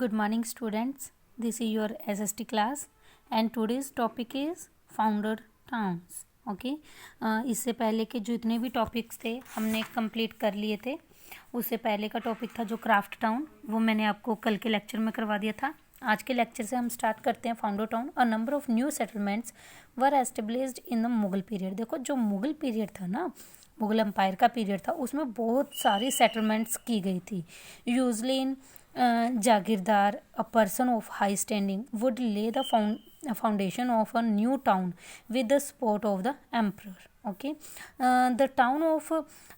Good morning students. This is your SST class and today's topic is founder towns. Okay इससे पहले के जो इतने भी टॉपिक्स थे हमने कंप्लीट कर लिए थे। उससे पहले का टॉपिक था जो क्राफ्ट टाउन, वो मैंने आपको कल के लेक्चर में करवा दिया था। आज के लेक्चर से हम स्टार्ट करते हैं founder town. A number of new settlements were established in the Mughal period. देखो जो मुगल पीरियड था ना, मुगल एम्पायर का पीरियड था, उसमें बहुत सारी सेटलमेंट्स की गई थी। Usually in jagirdar, a person of high standing, would lay the foundation of a new town with the support of the emperor. Okay, the town of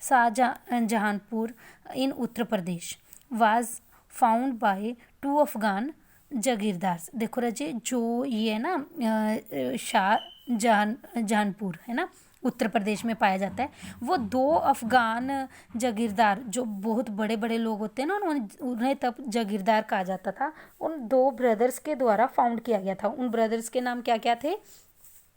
Shahjahanpur in Uttar Pradesh was found by two Afghan जागीरदार। देखो राजे, जो ये है ना शाहजहानपुर है ना, उत्तर प्रदेश में पाया जाता है, वो दो अफ़गान जागीरदार जो बहुत बड़े बड़े लोग होते हैं ना, उन्हें तब जागीरदार कहा जाता था। उन दो ब्रदर्स के द्वारा फाउंड किया गया था। उन ब्रदर्स के नाम क्या क्या थे?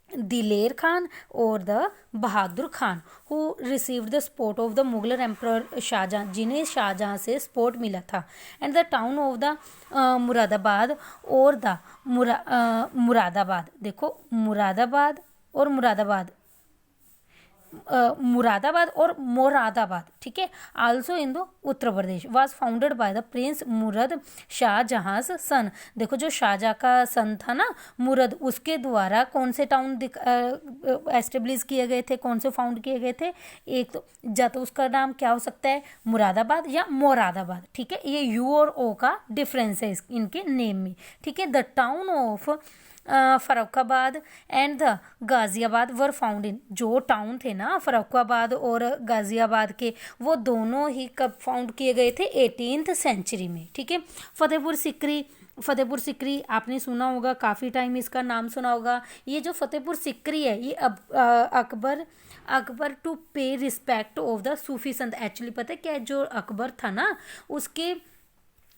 दिलेर खान और the Bahadur Khan, who received the support of the Mughal emperor Shah Jahan, जिन्हें शाहजहां से सपोर्ट मिला था। And the town of the Moradabad और द मुरादाबाद। देखो मुरादाबाद और मुरादाबाद और मोरादाबाद, ठीक है, also in the Uttar Pradesh, was founded by the prince Murad Shahjahan son. देखो जो शाहजहां का सन था ना मुरद, उसके द्वारा कौन से टाउन एस्टेब्लिश किए गए थे, कौन से फाउंड किए गए थे? एक तो या तो उसका नाम क्या हो सकता है, मुरादाबाद या मोरादाबाद, ठीक है। ये यू और ओ का डिफरेंस है इनके नेम में, ठीक है। The town of Farrukhabad and the Ghaziabad were found in, जो टाउन थे ना फरुखाबाद और गाज़ियाबाद के, वो दोनों ही कब फाउंड किए गए थे? 18th सेंचुरी में, ठीक है। फतेहपुर सिकरी आपने सुना होगा, काफ़ी टाइम इसका नाम सुना होगा। ये जो फतेहपुर सिकरी है, ये अकबर टू पे respect of the Sufi Sant. Actually पता है क्या है, जो अकबर था ना,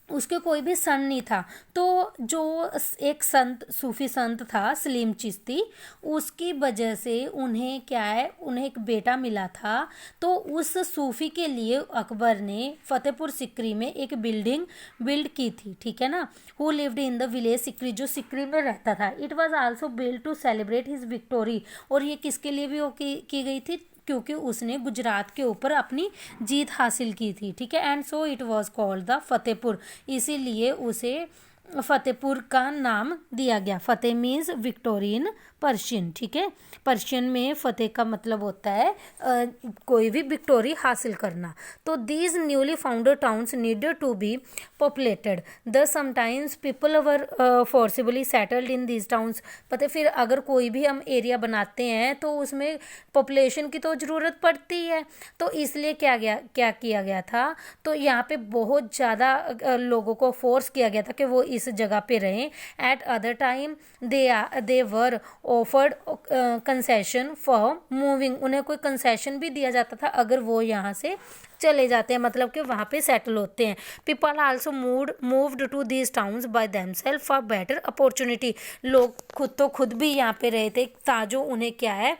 उसके कोई भी सन नहीं था, तो जो एक संत, सूफी संत था सलीम चिश्ती, उसकी वजह से उन्हें क्या है, उन्हें एक बेटा मिला था। तो उस सूफी के लिए अकबर ने फतेहपुर सिकरी में एक बिल्डिंग बिल्ड की थी, ठीक है ना। Who lived in the village Sikri, जो सिकरी में रहता था। It was also build to celebrate his victory, और ये किसके लिए भी की गई थी? क्योंकि उसने गुजरात के ऊपर अपनी जीत हासिल की थी, ठीक है। And so it was called the Fatehpur, इसीलिए उसे फतेहपुर का नाम दिया गया। फतेह मीन्स विक्टोरी इन पर्शियन, ठीक है। पर्शियन में फतेह का मतलब होता है कोई भी विक्टोरी हासिल करना। तो these newly founded towns needed to be populated, the sometimes people were forcibly settled in these towns. पता है, फिर अगर कोई भी हम एरिया बनाते हैं तो उसमें पॉपुलेशन की तो ज़रूरत पड़ती है, तो इसलिए क्या किया गया था, तो यहाँ पे बहुत ज़्यादा लोगों को फोर्स किया गया था कि वो इस जगह पे रहें। Eight other time they were offered concession for moving, उन्हें कोई कंसेशन भी दिया जाता था अगर वो यहाँ से चले जाते हैं, मतलब कि वहाँ पे सेटल होते हैं। People also moved to these towns by themselves for better opportunity. लोग खुद भी यहाँ पे रहे थे ताकि उन्हें क्या है,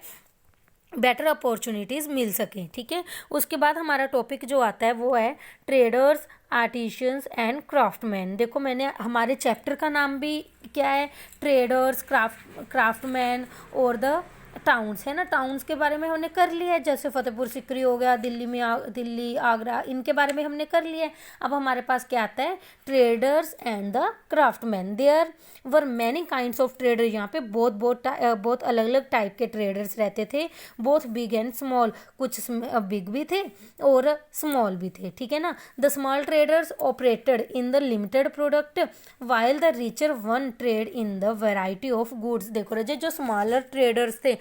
बेटर अपॉर्चुनिटीज़ मिल सकें, ठीक है। उसके बाद हमारा टॉपिक जो आता है वो है ट्रेडर्स, आर्टिशियंस एंड क्राफ्टमैन। देखो मैंने हमारे चैप्टर का नाम भी क्या है, ट्रेडर्स, क्राफ्टमैन और द टाउन्स है ना। टाउन्स के बारे में हमने कर लिया है, जैसे फतेहपुर सिकरी हो गया, दिल्ली, आगरा, इनके बारे में हमने कर लिया है। अब हमारे पास क्या आता है, traders and the craftsman. There were many kinds of trader, यहाँ पे बहुत अलग अलग टाइप के ट्रेडर्स रहते थे, बोथ बिग एंड स्मॉल, कुछ बिग भी थे और स्मॉल भी थे, ठीक है ना। The small traders operated in the limited product while the richer one trade in the variety of goods. देखो रजे, जो स्मॉलर ट्रेडर्स थे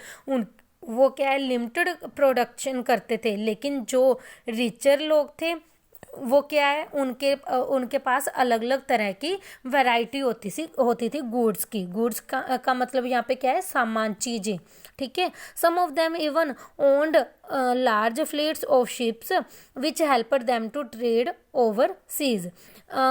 वो क्या है, लिमिटेड प्रोडक्शन करते थे, लेकिन जो रिचर लोग थे वो क्या है, उनके पास अलग अलग तरह की वैरायटी होती थी गुड्स की। गुड्स का मतलब यहाँ पे क्या है, सामान, चीज़ें, ठीक है। Some of them even owned large fleets of ships which helped them to trade over seas.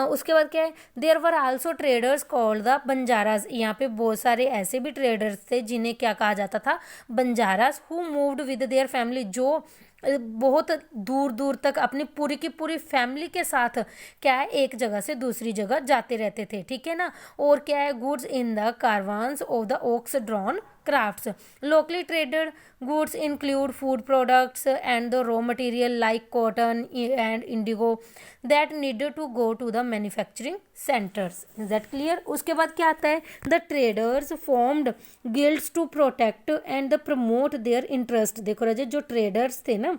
उसके बाद क्या है, there were also traders called the Banjaras. यहाँ पे बहुत सारे ऐसे भी ट्रेडर्स थे जिन्हें क्या कहा जाता था, Banjaras, who moved with their family, जो बहुत दूर दूर तक अपनी पूरी की पूरी फैमिली के साथ क्या है एक जगह से दूसरी जगह जाते रहते थे, ठीक है ना। और क्या है, goods in the caravans of the ox drawn crafts. Locally traded goods include food products and the raw material like cotton and indigo that needed to go to the manufacturing centers. Is that clear? उसके बाद क्या आता है, the traders formed guilds to protect and promote their interest. देखो राजे, जो traders थे ना,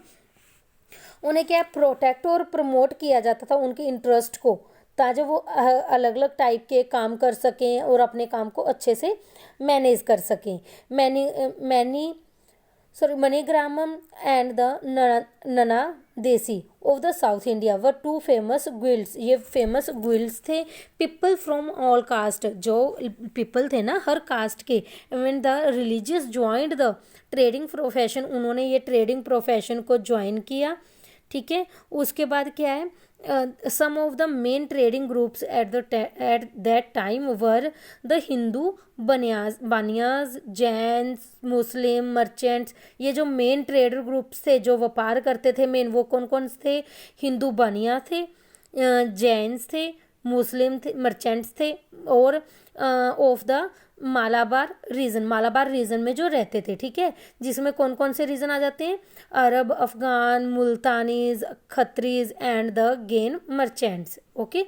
उन्हें क्या प्रोटेक्ट और प्रमोट किया जाता था उनके इंटरेस्ट को, ताकि वो अलग अलग टाइप के काम कर सकें और अपने काम को अच्छे से मैनेज कर सकें। मनीग्रामम and the Nanadesi of the South India were two famous guilds. ये फेमस गुइल्ड्स थे। पीपल फ्रॉम ऑल कास्ट, जो पीपल थे ना हर कास्ट के, when the religious joined the trading profession, उन्होंने ये ट्रेडिंग प्रोफेशन को ज्वाइन किया, ठीक है। उसके बाद क्या है, some of the main trading groups at that time were the Hindu Baniyas, Jains, Muslim, merchants. ये जो मेन ट्रेडर ग्रुप्स थे जो व्यापार करते थे मेन, वो कौन कौन थे, हिंदू बानिया थे, जैन्स थे, मुस्लिम थे, मर्चेंट्स थे, और ऑफ द मालाबार रीजन में जो रहते थे, ठीक है। जिसमें कौन कौन से रीजन आ जाते हैं, Arab, Afghan, Multanis, Khatris and the grain merchants. Okay,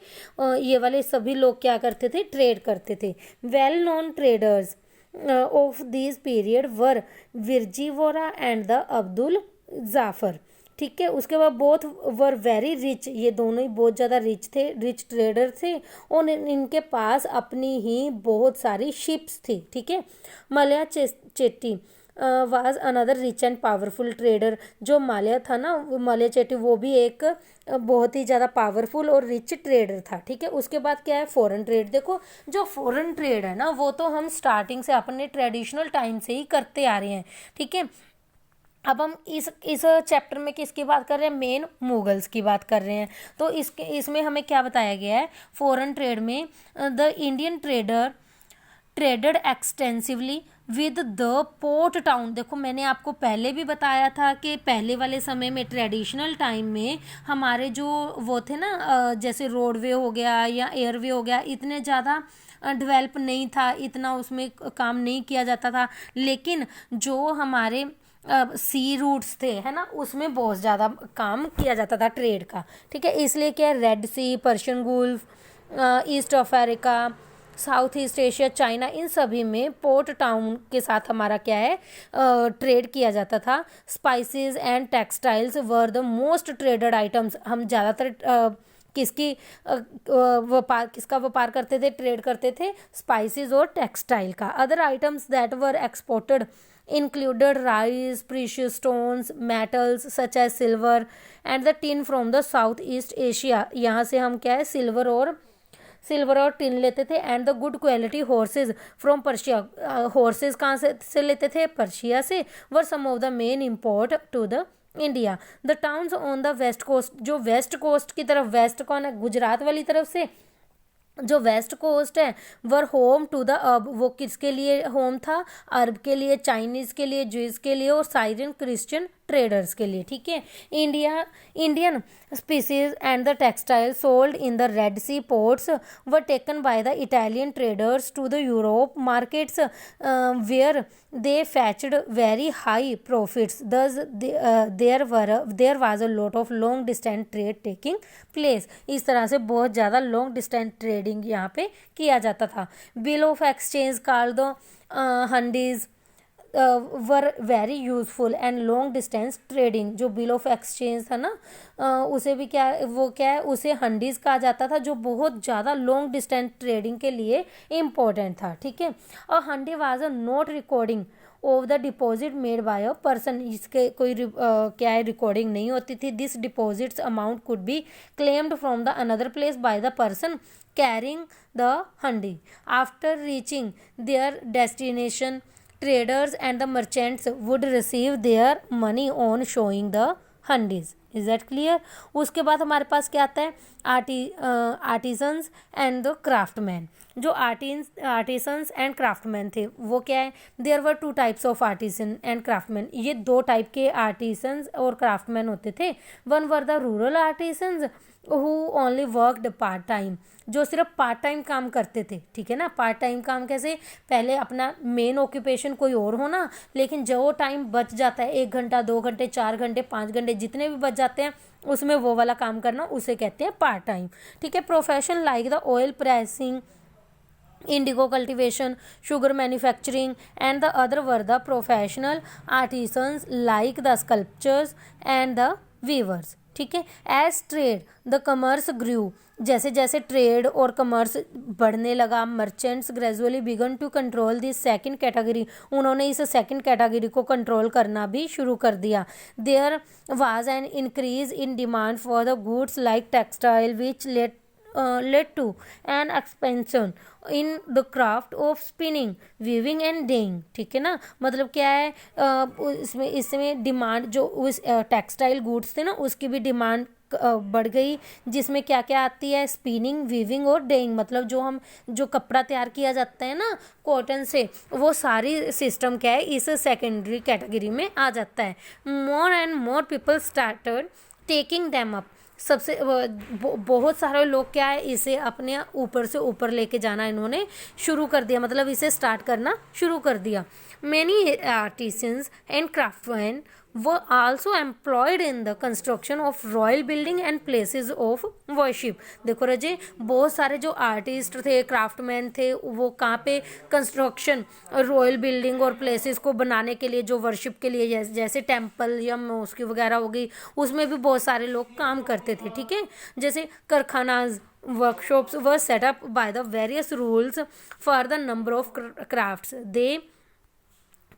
ये वाले सभी लोग क्या करते थे, ट्रेड करते थे। Well known traders of this period were Virji Vora and the Abdul Jafar, ठीक है। उसके बाद बोथ वर वेरी रिच, ये दोनों ही बहुत ज़्यादा रिच थे, रिच ट्रेडर थे, और इनके पास अपनी ही बहुत सारी शिप्स थी, ठीक है। मलया Chetty was another rich and powerful trader. जो माल्या था ना, मलया चेट्टी, वो भी एक बहुत ही ज़्यादा पावरफुल और रिच ट्रेडर था, ठीक है। उसके बाद क्या है, फॉरेन ट्रेड। देखो, जो फॉरेन ट्रेड है ना, वो तो हम स्टार्टिंग से अपने ट्रेडिशनल टाइम से ही करते आ रहे हैं, ठीक है। अब हम इस चैप्टर में किसकी बात कर रहे हैं, मेन मुगल्स की बात कर रहे हैं। तो इसमें हमें क्या बताया गया है, फॉरेन ट्रेड में the Indian trader traded extensively with the port town. देखो, मैंने आपको पहले भी बताया था कि पहले वाले समय में ट्रेडिशनल टाइम में हमारे जो वो थे ना, जैसे रोडवे हो गया या एयरवे हो गया, इतने ज़्यादा डेवलप नहीं था, इतना उसमें काम नहीं किया जाता था। लेकिन जो हमारे सी रूट्स थे, है ना, उसमें बहुत ज़्यादा काम किया जाता था ट्रेड का, ठीक है। इसलिए क्या, Red Sea, Persian Gulf, East Africa, South East Asia, China, इन सभी में पोर्ट टाउन के साथ हमारा क्या है, ट्रेड किया जाता था। Spices and textiles were the most traded items. हम ज़्यादातर किसका व्यापार करते थे, ट्रेड करते थे, स्पाइसेस और टेक्सटाइल का। Other items that were exported included rice, precious stones, metals such as silver and the tin from the Southeast Asia। यहाँ से हम क्या है, सिल्वर और टिन लेते थे। And the good quality horses from Persia. Horses कहाँ से लेते थे, पर्शिया से। Were some of the main import to the India. The towns on the west coast, जो वेस्ट कोस्ट की तरफ, वेस्ट कौन है, गुजरात वाली तरफ से, जो वेस्ट कोस्ट है, वर होम टू द अरब। वो किसके लिए होम था, अरब के लिए, चाइनीज़ के लिए, ज्यूज के लिए, और साइरियन क्रिश्चियन ट्रेडर्स के लिए, ठीक है। Indian spices and the textile sold in the Red Sea ports were taken by the Italian traders to the Europe markets where they fetched very high profits. Thus there was a lot of long distance trade taking place. इस तरह से बहुत ज़्यादा long distance trading यहाँ पे किया जाता था। Bill of exchange called the hundis were very useful and long distance trading. जो बिल ऑफ एक्सचेंज था ना, उसे भी क्या है, उसे हंडीज कहा जाता था, जो बहुत ज़्यादा लॉन्ग डिस्टेंस ट्रेडिंग के लिए इम्पोर्टेंट था, ठीक है। और hundi was a note recording of the deposit made by a person. इसके कोई क्या है, रिकॉर्डिंग नहीं होती थी। This deposits amount could be claimed from the another place by the person carrying the hundi. After reaching their destination, traders and the merchants would receive their money on showing the handis. Is that clear. उसके बाद हमारे पास क्या आता है, artisans and the craftsman. जो artisans and craftsman थे वो क्या है, there were two types of artisan and craftsman. ये दो टाइप के आर्टिसंस और क्राफ्टमैन होते थे। One were the rural artisans who only worked part time, जो सिर्फ पार्ट टाइम काम करते थे, ठीक है ना। पार्ट टाइम काम कैसे, पहले अपना मेन ऑक्यूपेशन कोई और होना, लेकिन जो टाइम बच जाता है 1 घंटा 2 घंटे 4 घंटे 5 घंटे जितने भी बच जाते हैं उसमें वो वाला काम करना, उसे कहते हैं पार्ट टाइम, ठीक है। Profession like the oil pressing, indigo cultivation, sugar manufacturing and the other were the professional artisans like the sculptors and the weavers, ठीक है। As trade the commerce grew, जैसे जैसे ट्रेड और कमर्स बढ़ने लगा, merchants gradually began to control this second category, उन्होंने इस second category को कंट्रोल करना भी शुरू कर दिया। There was an increase in demand for the goods like textile which led to an expansion in the craft of spinning, weaving and dyeing, ठीक है ना। मतलब क्या है, इसमें डिमांड, जो उस टेक्सटाइल गुड्स थे ना उसकी भी डिमांड बढ़ गई, जिसमें क्या क्या आती है, स्पिनिंग, वीविंग और डेइंग। मतलब जो कपड़ा तैयार किया जाता है ना कॉटन से, वो सारी सिस्टम क्या है इस सेकेंडरी कैटेगरी में आ जाता है। More and more people started taking them up, सबसे बहुत सारे लोग क्या है इसे अपने ऊपर से ऊपर लेके जाना इन्होंने शुरू कर दिया, मतलब इसे स्टार्ट करना शुरू कर दिया। Many artisans and craftsman were also employed in the construction of royal building and places of worship। देखो रजे, बहुत सारे जो आर्टिस्ट थे, क्राफ्टमैन थे, वो कहाँ पे कंस्ट्रक्शन, रॉयल बिल्डिंग और प्लेसेस को बनाने के लिए, जो वर्शिप के लिए, जैसे टेम्पल या मॉस्क वगैरह हो गई, उसमें भी बहुत सारे लोग काम करते थे, ठीक है। जैसे karkhanas, workshops were set up by the various rules for the number of crafts, they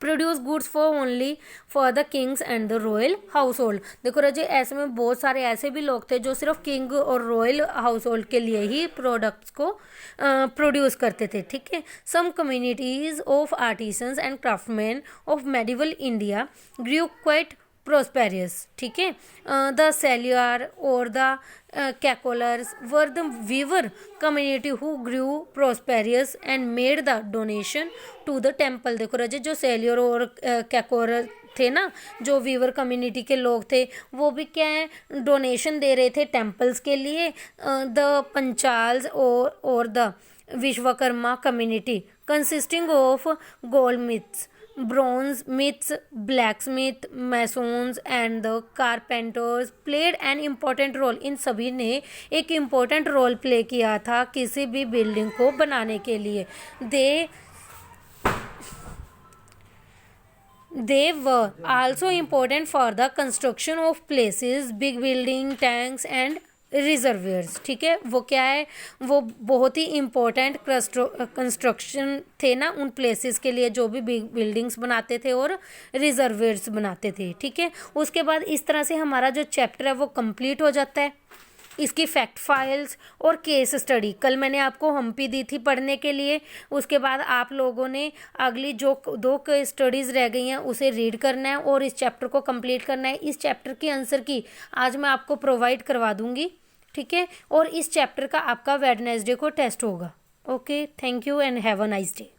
produce goods for only for the kings and the royal household. देखो रजे, ऐसे में बहुत सारे ऐसे भी लोग थे जो सिर्फ किंग और रॉयल हाउस होल्ड के लिए ही प्रोडक्ट्स को प्रोड्यूस करते थे, ठीक है। Some communities of artisans and craftman of medieval India grew quite prosperous, ठीक है। द सेल्यूर और the Kaikolars were the weaver community who grew prosperous and made the donation to the temple. देखो रजे, जो सेल्यूर और कैकोलर थे ना, जो वीवर कम्युनिटी के लोग थे, वो भी क्या है डोनेशन दे रहे थे टेम्पल्स के लिए। द पंचाल्स और the Vishwakarma community consisting of gold myths, bronze myths, blacksmith, masons and the carpenters played an important role। इन सभी ने एक इम्पोर्टेंट रोल प्ले किया था किसी भी बिल्डिंग को बनाने के लिए। They were also important for the construction of places, big building, tanks and रिजर्वियर्स, ठीक है। वो क्या है, वो बहुत ही इम्पोर्टेंट कंस्ट्रक्शन थे ना उन प्लेसेस के लिए, जो भी बिल्डिंग्स बनाते थे और रिजर्वियर्स बनाते थे, ठीक है। उसके बाद इस तरह से हमारा जो चैप्टर है वो कंप्लीट हो जाता है। इसकी फैक्ट फाइल्स और केस स्टडी कल मैंने आपको हम्पी दी थी पढ़ने के लिए। उसके बाद आप लोगों ने अगली जो 2 केस स्टडीज़ रह गई हैं उसे रीड करना है और इस चैप्टर को कंप्लीट करना है। इस चैप्टर की आंसर की आज मैं आपको प्रोवाइड करवा दूंगी, ठीक है। और इस चैप्टर का आपका वेडनेसडे को टेस्ट होगा। Okay, thank you and have a nice day.